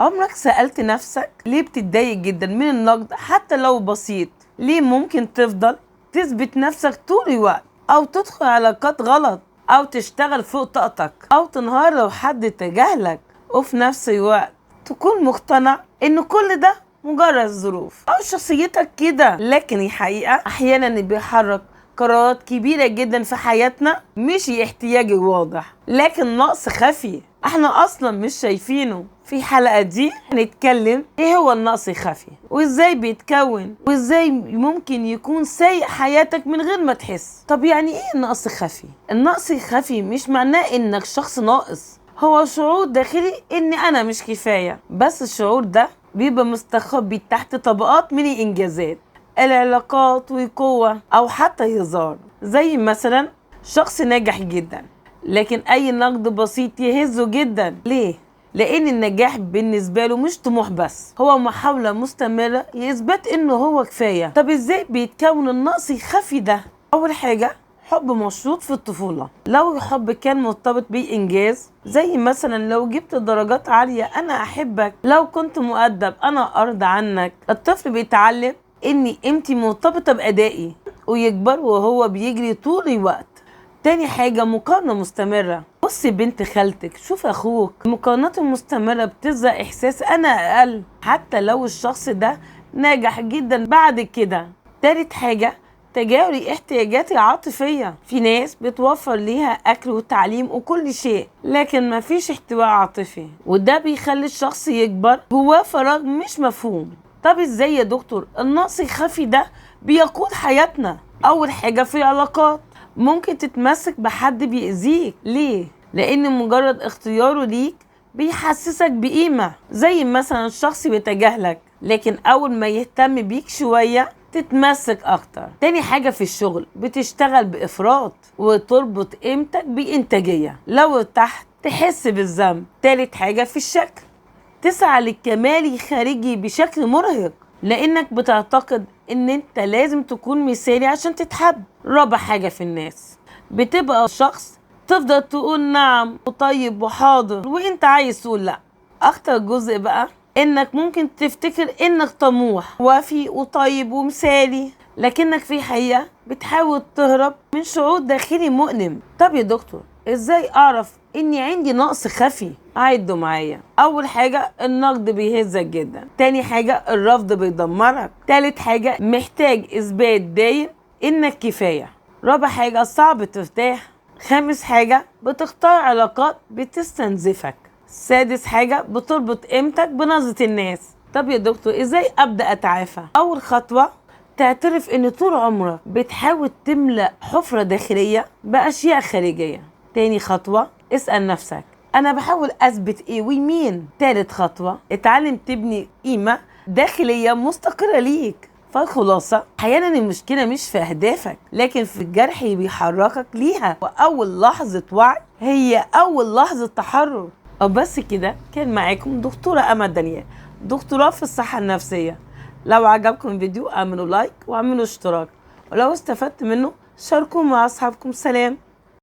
عمرك سألت نفسك ليه بتتضايق جدا من النقد حتى لو بسيط؟ ليه ممكن تفضل تثبت نفسك طول الوقت، أو تدخل علاقات غلط، أو تشتغل فوق طاقتك، أو تنهار لو حد تجاهلك، وفي نفس الوقت تكون مقتنع إن كل ده مجرد ظروف أو شخصيتك كده؟ لكن الحقيقة أحيانا اللي بيحرك قرارات كبيرة جدا في حياتنا مش احتياج واضح، لكن نقص خفي احنا اصلا مش شايفينه. في الحلقة دي هنتكلم ايه هو النقص الخفي، وازاي بيتكون، وازاي ممكن يكون سايق حياتك من غير ما تحس. طب يعني ايه النقص الخفي؟ النقص الخفي مش معناه انك شخص ناقص، هو شعور داخلي ان انا مش كفاية، بس الشعور ده بيبقى مستخبي تحت طبقات من الانجازات، العلاقات والقوة، او حتى هزار. زي مثلا شخص ناجح جدا لكن اي نقد بسيط يهزه جدا. ليه؟ لان النجاح بالنسبة له مش طموح بس، هو محاولة مستمرة يثبت انه هو كفاية. طب ازاي بيتكون النقص الخفي ده؟ اول حاجة حب مشروط في الطفولة. لو الحب كان مرتبط بإنجاز، زي مثلا لو جبت درجات عالية أنا أحبك، لو كنت مؤدب أنا أرضى عنك، الطفل بيتعلم إن قيمتي مرتبطة بأدائي، ويكبر وهو بيجري طول الوقت. تاني حاجة مقارنة مستمرة. بص بنت خالتك، شوف أخوك. المقارنات المستمرة بتزرع إحساس أنا أقل حتى لو الشخص ده ناجح جدا بعد كده. تالت حاجة تجاهل احتياجاتي العاطفية. في ناس بتوفر ليها أكل وتعليم وكل شيء، لكن مفيش احتواء عاطفي، وده بيخلي الشخص يكبر جواه فراغ مش مفهوم. طب ازاي يا دكتور النقص الخفي ده بيقود حياتنا؟ أول حاجة في علاقات، ممكن تتمسك بحد بيأذيك. ليه؟ لأن مجرد اختياره ليك بيحسسك بقيمة. زي مثلا الشخص بيتجاهلك لكن أول ما يهتم بيك شوية تتمسك أكتر. تاني حاجة في الشغل، بتشتغل بإفراط وتربط قيمتك بإنتاجية، لو ارتحت تحس بالذنب. تالت حاجة في الشكل، تسعى للكمال الخارجي بشكل مرهق لأنك بتعتقد إن أنت لازم تكون مثالي عشان تتحب. رابع حاجة في الناس، بتبقى شخص تفضل تقول نعم وطيب وحاضر وانت عايز تقول لا. اخطر جزء بقى انك ممكن تفتكر انك طموح وفي وطيب ومثالي، لكنك في الحقيقة بتحاول تهرب من شعور داخلي مؤلم. طب يا دكتور ازاي اعرف اني عندي نقص خفي؟ عدوا معايا. اول حاجة النقد بيهزك جدا، تاني حاجة الرفض بيدمرك، تالت حاجة محتاج اثبات دايم انك كفاية، رابع حاجة صعب ترتاح، خامس حاجة بتختار علاقات بتستنزفك، سادس حاجة بتربط قيمتك بنظرة الناس. طب يا دكتور ازاي ابدأ اتعافى؟ اول خطوة تعترف ان طول عمرك بتحاول تملأ حفرة داخلية باشياء خارجية. تاني خطوة اسأل نفسك انا بحاول اثبت ايه ومين. تالت خطوة اتعلم تبني قيمة داخلية مستقرة ليك. فالخلاصة أحيانا المشكلة مش في أهدافك لكن في الجرح اللي بيحركك ليها، وأول لحظة وعي هي أول لحظة تحرر. أو بس كده كان معاكم دكتورة أمل دانيال، دكتوراه في الصحة النفسية. لو عجبكم الفيديو اعملوا لايك واعملوا اشتراك، ولو استفدت منه شاركوه مع أصحابكم. سلام.